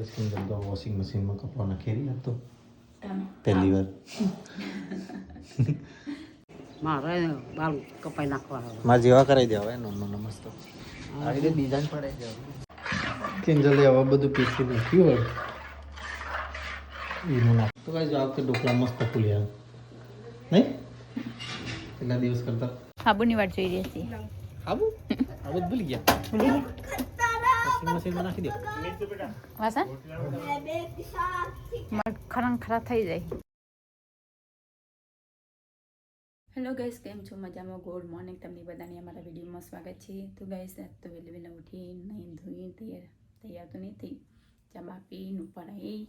इसके अंदर तो वॉशिंग मशीन में कपड़ा नाखी रही अब तो पहली बार મારે બાલ કપાઈ નાખવા આવે. મારે જેવા કરાવી દેવા હોય નોનો મસ્ત આવી રીતે ડિઝાઇન પડાવી દેવા કિંજલે હવે બધું પીસી નાખ્યું હોય એનું નાખ તો કાંઈ જવાબ કે ઢોકળા મસ્ત ફૂલ્યા નહીં કેટલા દિવસ કરતા હાબુની વાટ જોઈ રહી હતી. હાબુ હાબુ ભૂલી ગયા વોશિંગ મશીનમાં નાખી દો વાસણ ખરા ખરા થઈ જાય. હેલો ગાઈસ, કેમ છો? મજામાં? Good morning. તમને બધાને અમારા વિડીયોમાં સ્વાગત છે. તો ગાઈસ, આજ તો વહેલી વહેલા ઉઠી નહીં ધોઈ તૈયાર તો નહીં થઈ, ચા બા પીને ઉપર આવી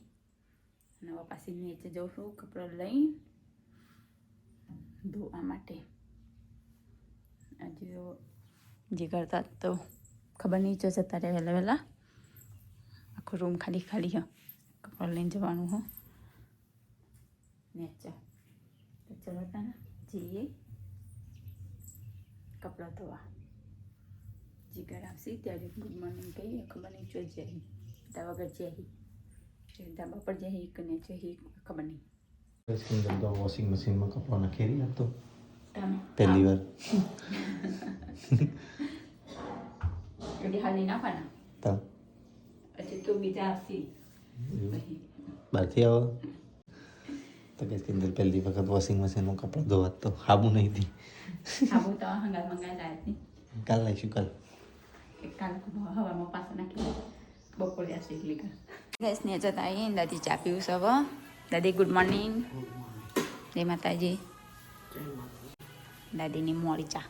અને હવે પાછી નીચે જાઉં છું કપડાં લઈ ધોવા માટે. આજે જે કરતા તો ખબર નહીં જો જતા રહે વહેલા વહેલા આખો રૂમ ખાલી ખાલી હ કપડાં લઈને જવાનું હો નીચે. તો ચલો તાને જઈએ કપડાં ધોવા. જીગર આવશે ત્યારે ગુડ મોર્નિંગ કહીએ. ખબર નહીં જો જઈ તા વગર જઈ ધાબા પર જઈ કે ને જઈ ખબર નહીં. इसके अंदर तो वॉशिंग मशीन में कपड़ा नाखी रही अब तो पहली बार એટલે હાલી નાખવાના તો પછી તો બીજા આવશે બહારથી આવો તો કે इसके अंदर पहली वक्त वॉशिंग मशीन में कपड़ा धोवा तो हाबू नहीं थी હાબુ તો હંગાર મંગાઈ લાયા હતી. કાલ લાવીશું કાલ એક કાલ હવામાં પાછા નાખી બપોરે આવશે એટલે ગેસ ને જતા આવીએ. દાદી ચા પીવું છે હવે. દાદી ગુડ મોર્નિંગ. જય માતાજી. દાદીની મોડી ચા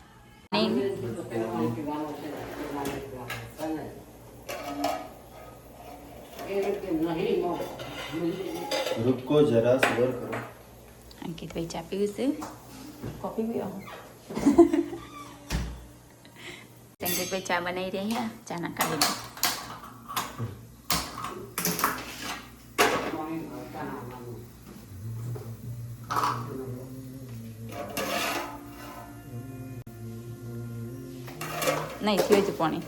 रुको जरा सबर करो. અંકિત ભાઈ ચા પીવું છે. કોફી પીવો. સંકેત ભાઈ ચા બનાવી રહ્યા. ચા ના કાઢી નહીં થયું જ પાણી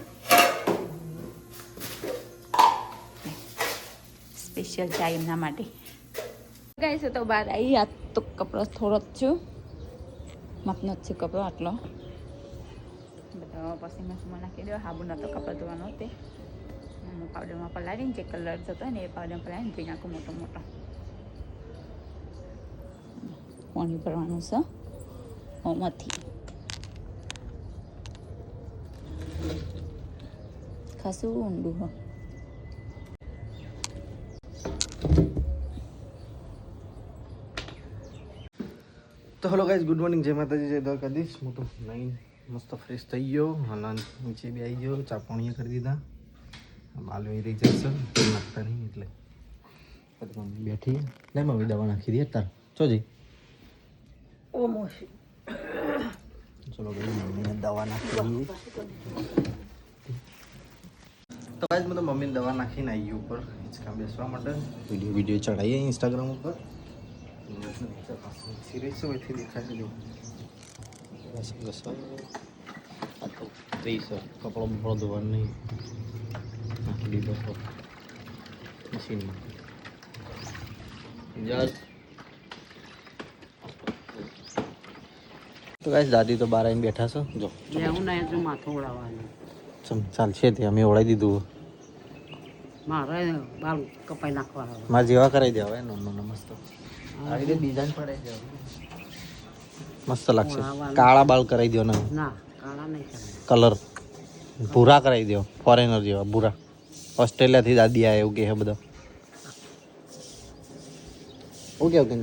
સ્પેશિયલ ચા એમના માટે. ગાઈસ તો બહાર આવી. આ તો કપડો થોડો જ છું, માપનો જ છે કપડો આટલો. બધા પછી મશીનમાં નાખી દો. હાબુના તો કપડા ધોવાનો તે પાવડરમાં પલાળીને જે કલર જતો ને એ પાવડરમાં પલાળીને ધોઈ નાખું મોટો મોટો. પાણી ભરવાનું છે ઓમાંથી. ખાસું ઊંડું હોય. તો હેલો ગાઈઝ, ગુડ મોર્નિંગ. જય માતાજી, જય દ્વારકાધીશ. હું તો નહીં મસ્ત ફ્રેશ થઈ ગયો. હલા નીચે બી આવી ગયો. ચા પાણી કરી દીધા. બાલ રહી જશે નાખતા નહીં એટલે મમ્મી બેઠી. લે મમ્મી દવા નાખી દે તાર ચો જઈ. ઓ મોશી ચલો ભાઈ મમ્મીને દવા નાખી. તો ગાઈઝ હું તો મમ્મીને દવા નાખીને આવી ગયો ઉપર હિંચકા બેસવા માટે. વિડીયો ચડાવીએ ઇન્સ્ટાગ્રામ ઉપર. સિરીઝ હોયથી દેખાય છે. આ તો 30 કપડો બપડો ધોવાનું નહીં નાખી દીધો તો મશીનમાં. તો ગાઈસ દાદી તો બહાર આવીને બેઠા છો. જો લેવું ના એટલે માથું ઉડાવવાનું. ચાલશે તે અમે ઓળાઈ દીધું. મારે બાલ કપાઈ નાખવા આવે. મારે જેવા કરાવી દેવા હોય નોનો મસ્ત આવી રીતે ડિઝાઇન પડાવી દેવા મસ્ત લાગશે. કાળા બાલ કરાવી દો ને ના કાળા નહીં કરે. કલર ભૂરા કરાવી દો ફોરેનર જેવા ભૂરા. ઓસ્ટ્રેલિયાથી દાદી આવે એવું કહે બધા. ઓકે ઓકે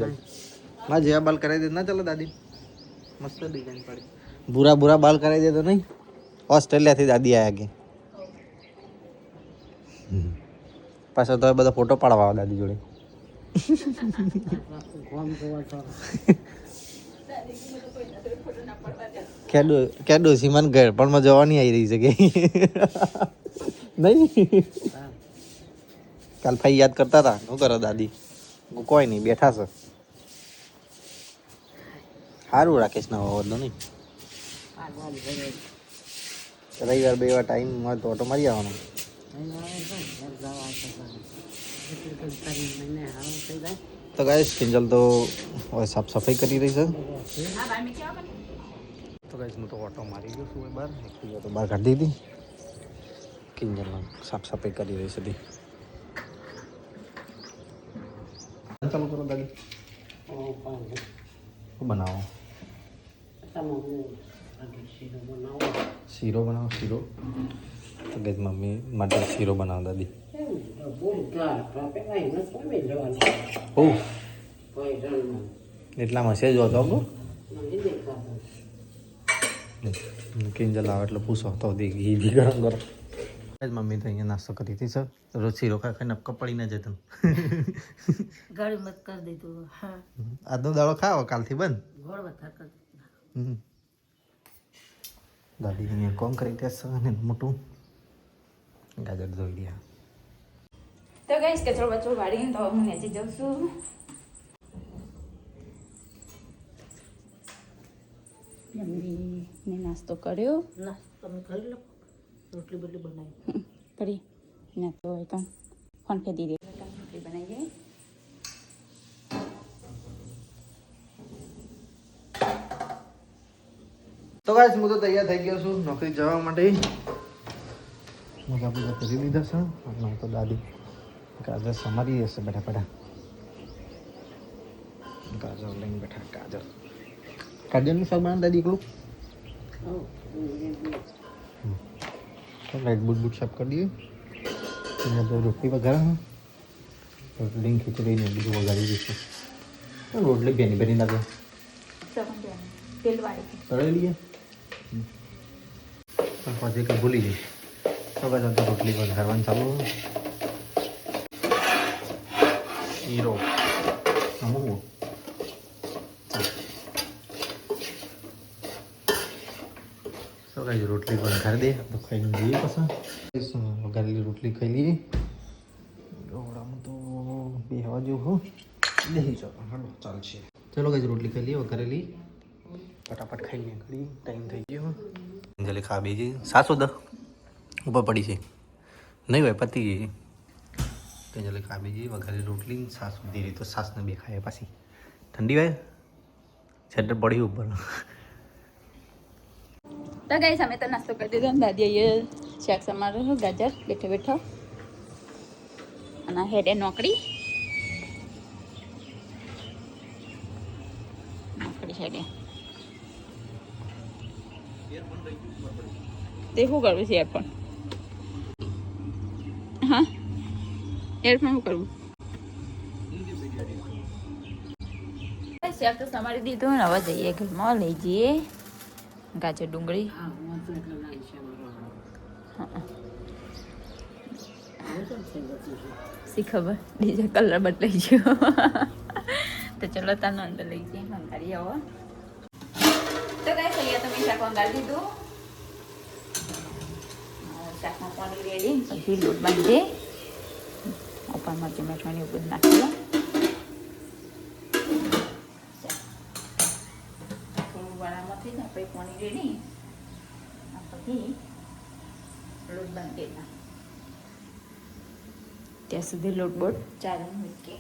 મારે જેવા બાલ કરાવી દે ના ચાલો દાદી મસ્ત ડિઝાઇન પડી. ભૂરા ભૂરા બાલ કરાવી દે તો નહીં. ઓસ્ટ્રેલિયાથી દાદી આવ્યા કે પાછળ તો બધા ફોટો પાડવા આવે દાદી જોડે. કેડો સિમન ઘર પણ માં જવાની આવી રહી છે કે નહીં. કાલ ભાઈ યાદ કરતા હતા શું કરો દાદી. કોઈ નહીં બેઠા છે. સારું રાકેશ ના વાવડો નહીં. રવિવાર બે વાર ટાઈમ મળે તો ઓટો મારી આવવાનો. કરીને હાલ થઈ જાય તો ગાઈસ કિંજલ તો હવે સાફ સફાઈ કરી રહી છે તો ગાઈસ હું તો ઓટો મારી ગયો છું બહાર એકટીવા તો બહાર કાઢી દીધી કિંજલ સાફ સફાઈ કરી રહી છે તી ચાલુ કરો દાદી શું બનાવો શીરો બનાવો શીરો તો ગાઈસ મમ્મી માટે શીરો બનાવો દાદી ઓહ એટલામાં છે જો તો કિંજલ આવે એટલે પૂછો તો ઘી બી ગરમ કરો મમ્મી તો અહીંયા નાસ્તો કરી હતી સર રોજ શીરો ખાઈને અપકા પડી ના જતું ગાડી મત કરી દીધું હા આજનો દાડો ખાઓ કાલથી બંધ ગોળ વથા કરી દાદી અહીંયા કોમ કરી દેશે અને મોટું ગાજર ધોઈ રહ્યા તો ગાઈસ કચરો બચરો વાળીને તો હું નીચે જાઉં છું મમ્મીને નાસ્તો કર્યો ના તમે કરી લો રોટલી બોટલી બનાવી કરી ના તો હોય તો ફોન કરી દે રોટલી બનાવીએ તો ગાઈસ હું તો તૈયાર થઈ ગયો છું નોકરી જવા માટે મજા પૂજા કરી લીધા છે અને તો દાદી ગાજર સમારી હશે બેઠા બેઠા ગાજર લઈને બેઠા ગાજર ગાજરનું શાક બનાવ દાદી એકલું તો લાઈટ બૂટ સાફ કરી દઈએ અહીંયા તો રોટલી વઘારે રોટલી ખીચડી ને બધું વઘારી દઈશું રોટલી બેની બેની નાખે તેલ વાળી તળી લઈએ પણ પછી કંઈ ભૂલી જઈએ તો કદાચ તો રોટલી વઘારવાનું ચાલુ શીરો અમુક તો કઈ રોટલી વઘારી દે તો ખાઈને જઈએ પછી વઘારેલી રોટલી ખાઈ લઈએ ગોળામાં તો બે હવા જેવું હો દહીં ચાલો હાલો ચાલશે ચલો કઈ રોટલી ખાઈ લઈએ વઘારેલી ફટાફટ ખાઈને ઘડી ટાઈમ થઈ ગયો અંજલી ખા બીજી સાસો દ ઉપર પડી છે નહીં હોય પતી ગઈ અંજલી ખા બીજી વઘારેલી રોટલી સાસ ધીરે તો સાસને બે ખાય પાછી ઠંડી હોય છેલ્લે પડી ઉપર તો ગાઈસ અમે તો નાસ્તો કરી દીધો ને દાદી અહીંયા શાક સમારો ગાજર બેઠો બેઠો અને હેડે નોકરી હેડે તે શું કરવું છે એરફોન હા એરફોન શું કરવું શાક તો સમારી દીધું ને હવે જઈએ ઘરમાં લઈ જઈએ ગાજર ડુંગળી શી ખબર બીજા કલર બદલાઈ ગયો તો ચલો તાનો અંદર લઈ જઈએ મંગાડી આવો તો ગાઈસ અહીંયા તો મેં શાક મંગાડી દીધું શાકમાં પાણી રેડી પછી લોટ બાંધીએ ઉપર મરચી મેઠવાની ઉપર નાખી દો થોડું વડામાં થઈ જાય પછી પાણી રેડી પછી લોટ બાંધી દેતા ત્યાં સુધી લોટ બોટ ચાલુ મૂકીએ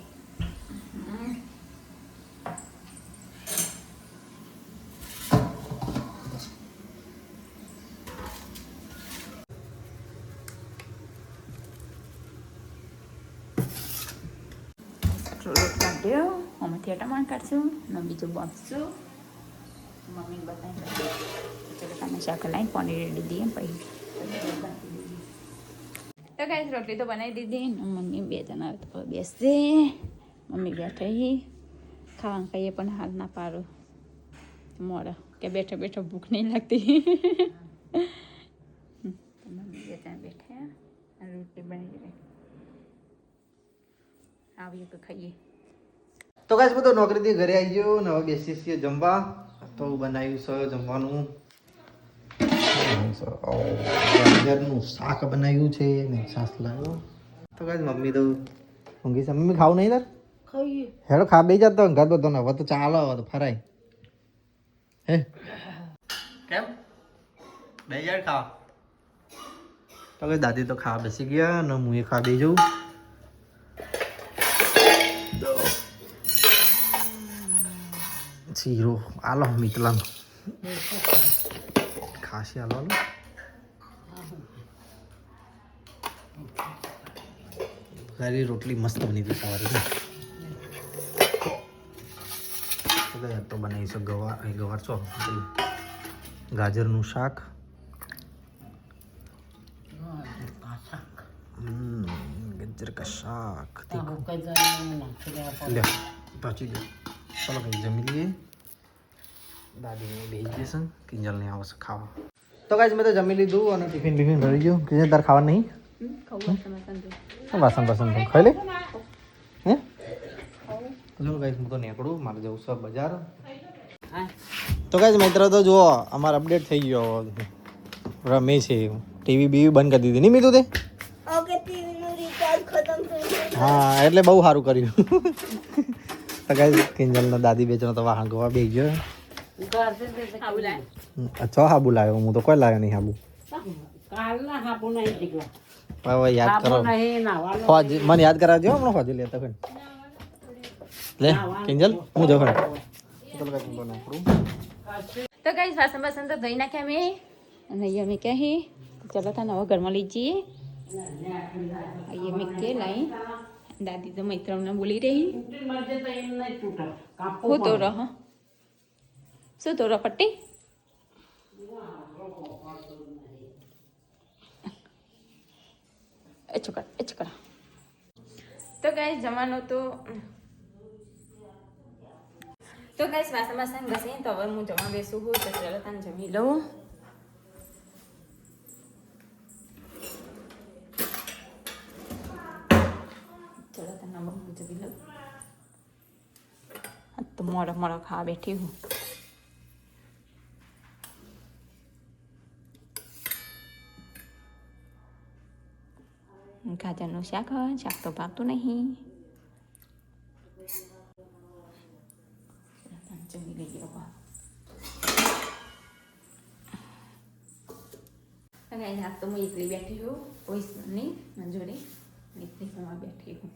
લોટ બાંધ્યો આમાંથી ટમાટર કાઢશું અને બીજું બાંધશું મમ્મી બતાવી ચલો તમે શાક લાવીને પાણી રેડી દઈએ પછી તો ગાઈસ રોટલી તો બનાવી દીધી મમ્મી બે જણા તો બેસશે મમ્મી બેઠી ખાવાનું ખાઈએ પણ હાલ ના પાડો મોડા કે બેઠો બેઠો ભૂખ નહીં લાગતી મમ્મી બે જણા બેઠા અને રોટલી બની રહી આવીએ તો ખાઈએ તો ગાઈસ બધો નોકરીથી ઘરે આવી ગયો ને હવે બેસી છીએ જમવા તો બનાવ્યું છે જમવાનું ગાજરનું શાક બનાવ્યું છે ને છાસ લાવ્યો તો ગાઈસ મમ્મી તો ઊંઘી છે મમ્મી ખાવું નહીં તાર ખાઈએ હેડો ખા બે જતો ઘર બધો ને હવે તો ચાલો હવે તો ફરાય હે કેમ બે યાર ખા તો ગાઈસ દાદી તો ખા બેસી ગયા ને હું એ ખા બે જઉં શીરો આલો મિતલાનો ખાસી આલો આલો ઘરે રોટલી મસ્ત બની હતી સવારે તો બનાવીશું ગવાર છો ગાજરનું શાક गाजर का शाक ले पाची दे चलो भाई जमी लिए दादी ने भेज दिए सन किंजल ने आवश्य खावा तो गाइस मैं तो जमी लीधું અને ટિફિન બિફિન ભરી ગયો કે તાર ખાવા નહીં વાસણ વાસણ તો ખાઈ લે હે ચલો ગાइस હું તો નીકળું મારે જવું છે બજાર તો ગાइस મિત્ર તો જો અમાર અપડેટ થઈ ગયો રમે છે ટીવી બીવી બંધ કરી દીધી નહીં મીધું તે હા એટલે બહુ સારું કર્યું તો ગાઈસ કિંજલના દાદી બેચનો તો વાહન ગવા બેસી ગયો અચ્છા હાબુ લાવ્યો હું તો કોઈ લાવ્યો નહીં હાબુ હવે યાદ કરો મને યાદ કરાવજો હમણાં ફોજી લેતા કોઈ લે કિંજલ હું જવું તો ગાઈસ વાસણ બાસણ તો ધોઈ નાખ્યા મેં અને અહીંયા મેં કહી ચલો તા નવા ઘરમાં લઈ જઈએ અહીંયા મેં કે લાઈ દાદી તો મૈત્રમને બોલી રહી હું તો રહ શું તો રહ પટ્ટી એ છોકરા તો ગાઈસ જમવાનો તો ગાઈસ વાસણ બાસણ ઘસી તો હવે હું જમવા બેસું હું તો ચાલો તને જમી લઉં चलो तो नंबर मुझे भी लग तो मोड़ा मोड़ा खा बैठी हूँ गाजरનું શાક શાક તો ભાવતું નહીં જમી લઈએ आज तो मैं એકલી બેઠી हूँ कोई नहीं मंजूरी એકલી હું બેઠી હું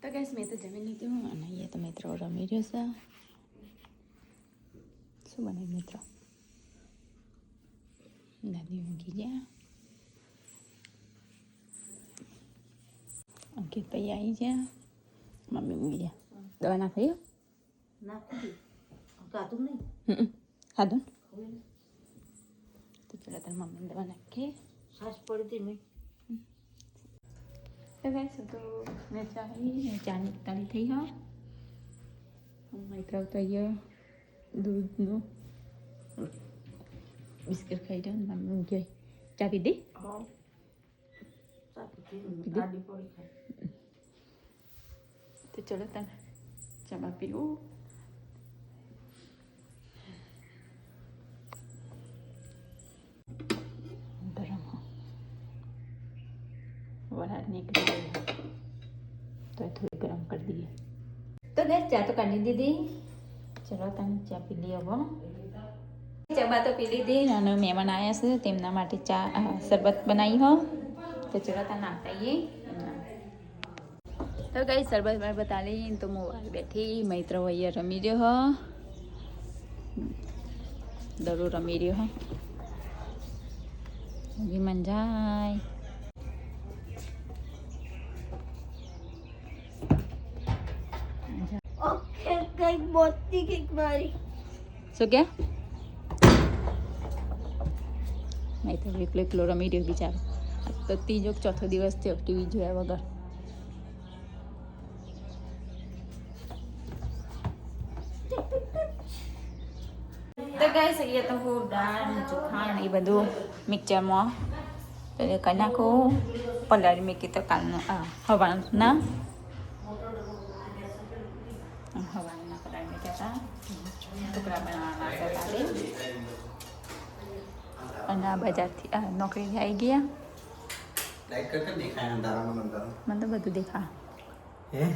તો ગાઈસ મેં તો જમી લીધું અને અહીંયા તો મિત્રો રમી રહ્યો છે શું બનાવ્યું મિત્રો દાદી ઊંઘી ગયા અંકિત ભાઈ આવી ગયા મમ્મી ઊંઘી ગયા દવા ના ખાઈ ખાધું તો ચલો તાર મમ્મીને દવા નાખીએ સાસ પડી નહીં તો ગાઈસ તો મેં ચાની તાળી થઈ હા માઇક્રો તો અહીંયા દૂધનું બિસ્કિટ ખાઈ રહ્યો ને મમ્મી ઊંઘી ચા પીધી તો ચલો તને ચા પીવું वरात निकल गई तो थोड़ी गर्म कर दिए तो गैस चाय तो कर दीदी चलो तने चा पी ली अब चबा तो पी लीधी અને મહેમાન આવ્યા છે તેમના માટે ચા શરબત બનાવી હો તો ચલો તા નાતાઈએ તો ગઈ શરબત બરબત આલી તો મોબાઈલ બેઠી મૈત્ર વૈયા રમી રહ્યો હો દરો રમી રહ્યો હો વિમન જાય શું કે નહીં તો એકલો એકલો રમી રહ્યો બિચારો તો ત્રીજો ચોથો દિવસ થયો ટીવી જોયા વગર તો ગાઈસ અહીંયા તો હું દાળ ચોખા એ બધું મિક્સરમાં કરી નાખું પલાળી મૂકી તો કાલનું હવાના હવાના પલાળી મૂક્યા હતા ટુકડા બનાવવાના હતા કાલે અને આ બજારથી નોકરીથી આવી ગયા મને તો બધું દેખા હે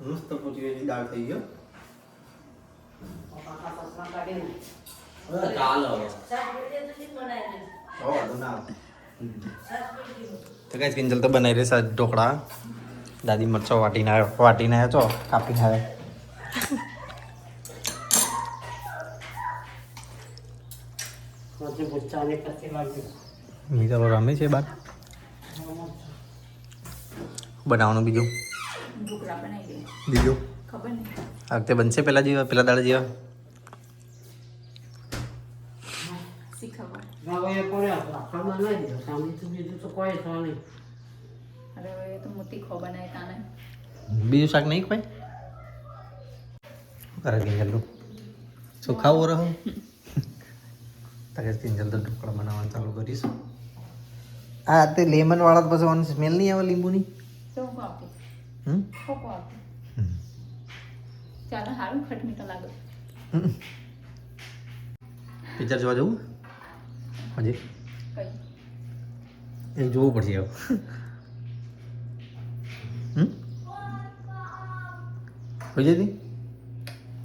મસ્ત પૂછી દાળ થઈ ગયો तो गाइस किंजल तो बनाई रहे साथ ढोकड़ा દાદી મરચો વાટીને આવ્યો છો કાપીને આવ્યો. મિત્રો રમે છે બાર બનાવવાનું બીજું ઢોકળા બનાવી દે. બીજું ખબર નહીં. આ વખતે બનશે પેલા દાડા જેવા શીખવવા. અરે હવે તો મોટી ખો બનાવી તાને. બીજું શાક નહીં કોઈ અરે કિંજલ શું ખાવું રહો તારે કિંજલ તો ઢોકળા બનાવવાનું ચાલુ કરીશ. આ તે લેમન વાળા પછી મને સ્મેલ નહીં આવે લીંબુની. ચોખ્ખો આપે. હમ ચોખ્ખો આપે. ચાલો સારું ખટમીઠો લાગે. પિક્ચર જોવા જવું હજી કઈ એ જોવું પડશે હવે. હોઈ જતી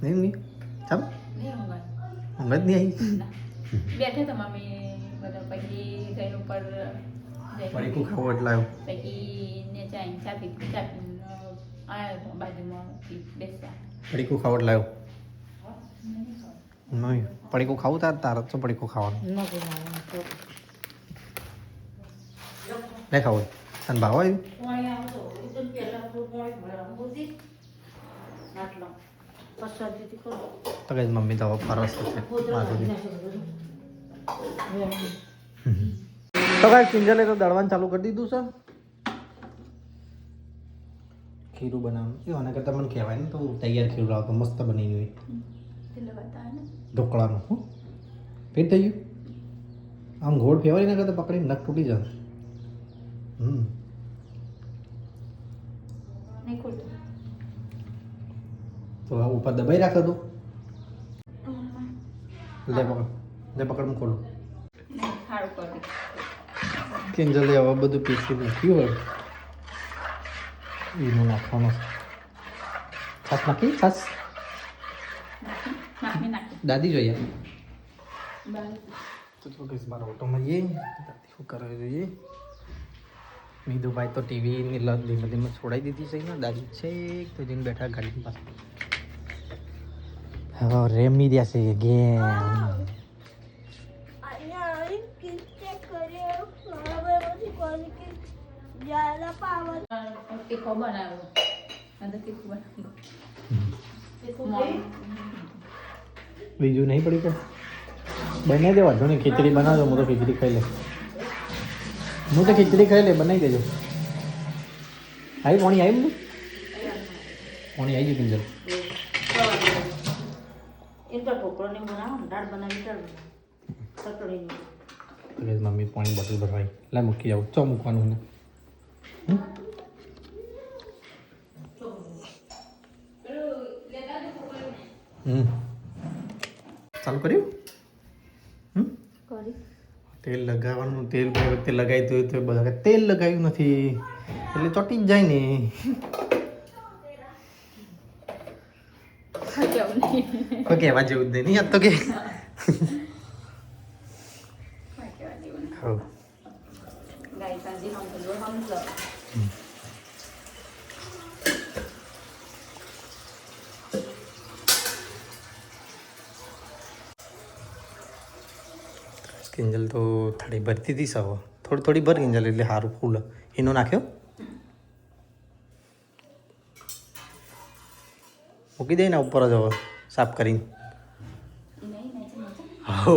નહીં ચાલ નહીં ઊંઘાય. ઊંઘ જ નહીં આવી. ના. બેઠે તો મમ્મી બધા પછી ટ્રેન ઉપર પડીકું ખાવું એટલે આવ્યો. પછી ને ચા પીને આવ્યો તો બાજુમાં બેસવા. પડીકું ખાવું એટલે આવ્યો. નહીં પડીકું ખાવું તારે તો પડીકું ખાવાનું નહીં ખાવું તને ભાવ આવ્યું. તો કઈ મમ્મી તો ફરસ છે તો કઈ કિંજલે તો દળવાનું ચાલુ કરી દીધું છે. ખીરું બનાવવાનું આના કરતાં મને કહેવાય ને તો તૈયાર ખીરું લાવતો મસ્ત બની હોય ઢોકળાનું. હું ફેર થઈ ગયું આમ ગોળ ફેવાય ના કરતા પકડીને નખ તૂટી જાય. તો આ ઉપર દબાઈ રાખો તો લે પકડ હું ખોલું. કિંજલે હવે બધું પીસી મૂક્યું હોય એનું નાખવાનું. છાસ નાખી છાસ દાદી જોઈએ તો કહીશ મારા ઓટોમાં જઈએ દાદી શું કરવા જોઈએ. મીધુભાઈ તો ટીવીની લત ધીમે ધીમે છોડાઈ દીધી છે ને દાદી છે તો જઈને બેઠા ગાડી પાસે. હવે રેમની દે છે ગેમ. તીખો બનાવ્યો. બીજું નહીં પડી પણ બનાવી દે વાંધો નહીં. ખીચડી બનાવજો હું તો ખીચડી ખાઈ લે. હું તો ખીચડી ખાઈ લે બનાવી દેજો. આવી પોણી આવી ને પોણી આવી ગઈ કિંજલ. મમ્મી પાણી બોટલ ભરવાઈ લા મૂકી જાઉં ચો મૂકવાનું ને ચાલુ કર્યું. તેલ લગાવવાનું તેલ કોઈ વખતે લગાવી દઉં તો બધા તેલ લગાવ્યું નથી એટલે ચોટી જ જાય ને. કોઈ કહેવા જેવું જ નહીં યાદ તો કે કિંજલ તો થાળી ભરતી હતી સવા થોડી થોડી ભર કિંજલ એટલે સારું ફૂલ એનો નાખ્યો મૂકી દે ને ઉપર જ હવે સાફ કરીને. હો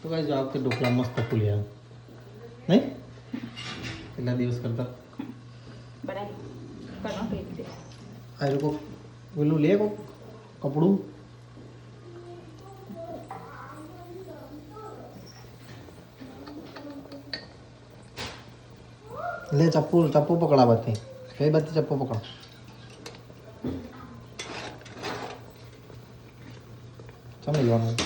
તો કઈ જવાબ કે ઢોકળા મસ્ત ફૂલ્યા નહીં કેટલા દિવસ કરતા. આ લોકો પેલું લે કો કપડું લે ચપ્પુ પકડા બાથી કઈ બાથી ચપ્પુ પકડો. સમજી જવાનું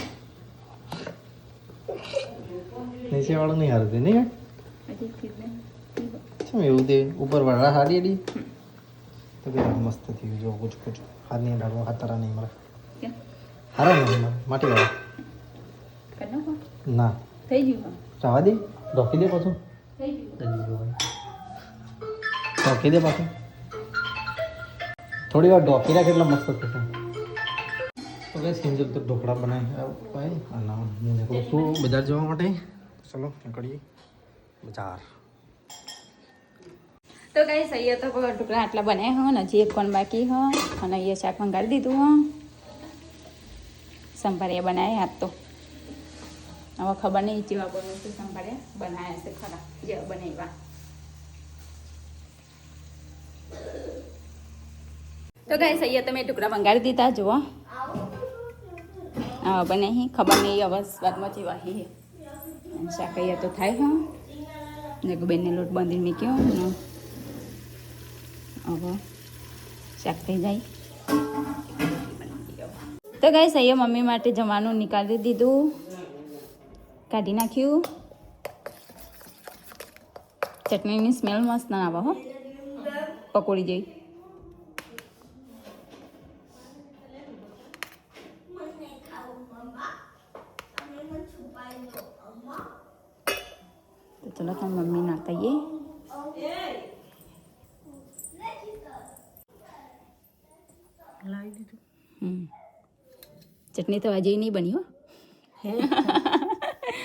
નીચે વાળું નહીં હારું નહીં શું એવું તે ઉપર વાળા હારી એડી તો કે મસ્ત થયું જો કુછ કુછ હાથ નહીં ડાળો હાથ તારા નહીં મારા હારા નહીં માટી વાળા ના થઈ ગયું જવા દે ઢોકી દે પાછું ઢોકી દે પાછું થોડી વાર ઢોકી રાખે એટલે મસ્ત થશે તો કઈ સિંજલ તો ઢોકળા બનાવી ભાઈ અને હું નીકળું છું બજાર જવા માટે ચલો નીકળીએ બજાર તો ગાઈસ અહીંયા તો ઢોકળા આટલા બનાવ્યા હો ને હજી એક કોણ બાકી હો અને અહીંયા શાક મંગાવી દીધું હો સંભાળ્યા બનાવ્યા આજ તો હવે ખબર નહીં જેવા બનવું છે સંભાળ્યા બનાવ્યા છે ખરા જેવા બનાવ્યા તો ગાઈસ અહીંયા તમે ટુકડા મંગાવી દીધા જુઓ હા બનાવી ખબર નહીં હવે સ્વાદમાં જેવા હી શાક અહીંયા તો થાય હા ને બેનને લોટ બાંધી મૂક્યો ને હવે શાક થઈ જાય તો ગાઈસ અહીંયા મમ્મી માટે જમવાનું નીકાળી દીધું કાઢી નાખ્યું ચટણીની સ્મેલ મસ્ત ના આવે હો પકોડી જેવી તો ચલો તો મમ્મી નાખીએ લાવી દીધું ચટણી તો આજે નહીં બની હો હે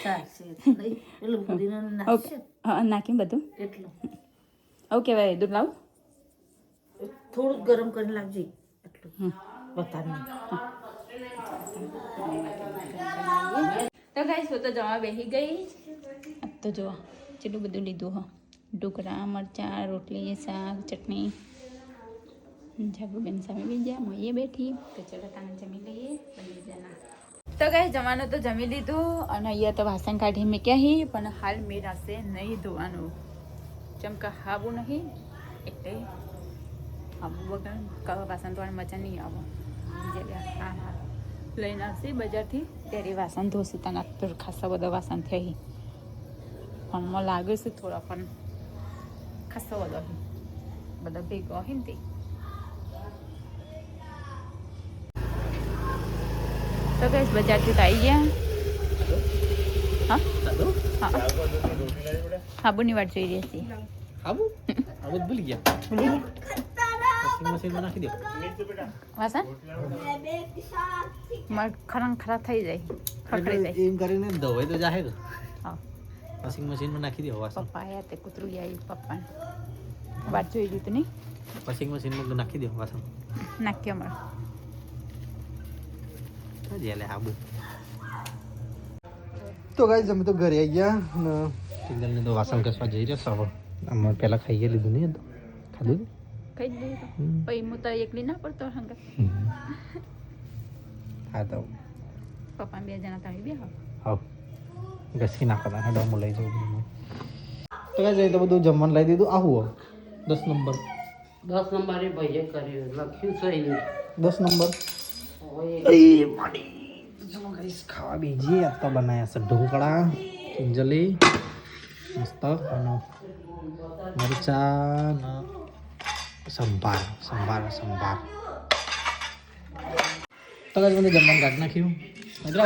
ચાલશે નહીં પેલું પુદીના નાખશે હા નાખ્યું બધું એટલું ઓકે ભાઈ દૂધ લાવું થોડુંક ગરમ કરીને લાવજે એટલું બતાવી તો ગાઈસ હું તો જવા બેસી ગઈ તો જો કેટલું બધું લીધું હો ઢોકળા મરચાં રોટલી શાક ચટણી જાગુબેન સામે બી ગયા હું એ બેઠી તો ચલો તમે જમી લઈએ બંને જણા તો ગાઈસ જવાનું તો જમી લીધું અને અહીંયા તો વાસણ કાઢી મૂક્યા હી પણ હાલ મેરાશે નહીં ધોવાનું જેમ કે હાવું નહીં એટલે હાવું વગર વાસણ ધોવાની મજા નહીં આવે હા હા લઈને આવશે બજારથી ત્યારે વાસણ ધોશે તને તો ખાસા બધા વાસણ થઈ પણ મને લાગે છે થોડા પણ ખાસો બધો બધા ભેગો હોય ને તે તો કઈ બજારથી તો આવી ગયા હા હા હાબુની વાટ જોઈ રહી હતી આબુ આબુ ભૂલી ગયા ભૂલી ગયા વોશિંગ મશીનમાં નાખી દો વાસણ ખરા ખરા થઈ જાય ખખડી જાય એમ કરીને ધોવાઈ તો જાહે હા વોશિંગ મશીનમાં નાખી દો વાસણ પપ્પા આયા તે કૂતરું આવી પપ્પાને વાટ જોઈ લીધું નહીં વોશિંગ મશીનમાં નાખી દો વાસણ નાખ્યો મળે જેલે આબુ તો ગાઈસ અમે તો ઘરે આવી ગયા અને સિંગલને તો વાસણ ઘસવા જઈ રહ્યો સવાર અમે પહેલા ખાઈએ લીધું નહીં ખાધું કઈ જ દીધું પછી હું તો એકલી ના પડતો હંગા હા તો પપ્પા બે જણા તમે બે હો હા ઘસી નાખતા હેડો હું લઈ જાઉં તો ગાઈસ તો બધું જમવાનું લઈ દીધું આવું 10 નંબર 10 નંબરે ભાઈએ કર્યું લખ્યું છે એને 10 નંબર એ માડી ચલો ગાઈસ ખાવા બેજી આ તો બનાયા છે ઢોકળા કિંજલી મસ્ત અને મરચા ને સંભાર તો ગાઈસ મને જમવાનું કાઢ નાખ્યું મતલબ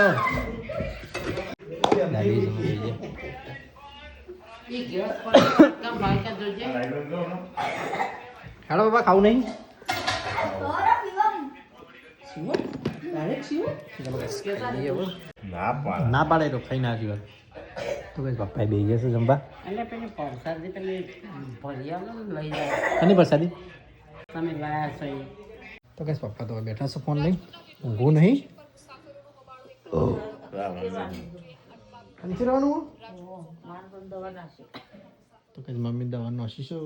દાદી જમવા બેજી એ ગેસ પર કામ ભાઈ કે જોજે હેડો બાબા ખાવું નહીં ના પાડે તો ખાઈ ના જીવન તો કઈ પપ્પા બે જશે જમવા અને પેલી પરસાદી પેલી ભરિયામાં લઈ જાય અને પ્રસાદી તમે લાયા છો એ તો કઈ પપ્પા તો બેઠા છે ફોન લઈ ઊંઘું નહીં કંઈ રહેવાનું મારે પણ દવા નાખી તો કઈ મમ્મી દવા નોશીશો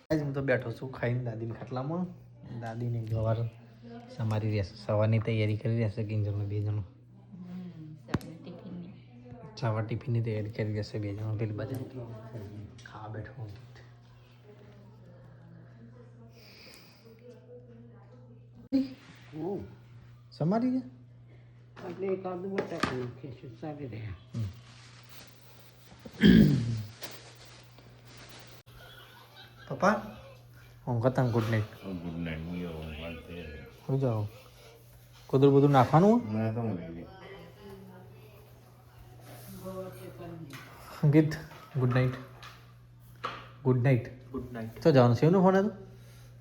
હું તો બેઠો છું ખાઈને દાદીને ખાટલામાં દાદીને ગવાર સમારી રહેશે સવારની તૈયારી કરી રહેશે કિંજલનો બે જણો સવાર ટિફિનની તૈયારી કરી રહેશે બે જણો પેલી બાજુ ખાવા બેઠો સમારી ગયા આપણે એકાદું બટાકું નાખીશું સારી રહ્યા પપ્પા હું કતા ગુડ નાઇટ હું જાઓ કુદર બધું નાખવાનું Ankit good night good night. Good night. તો જવાનું શિવનો ફોન હતો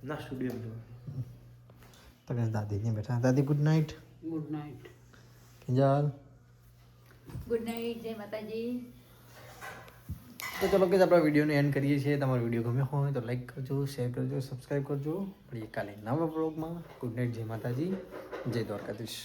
ના સ્ટુડિયો તો કે દાદી ને બેઠા. દાદી good night. Good night. Kinjal. Good night, જય માતાજી. તો ચલો કે આપણા વિડીયોને એન્ડ કરીએ છીએ. તમારો વિડીયો ગમ્યો હોય તો લાઈક કરજો, શેર કરજો, સબસ્ક્રાઈબ કરજો. મળીએ કાલે નવા બ્લોગમાં. ગુડ નાઇટ, જય માતાજી, જય દ્વારકાધીશ.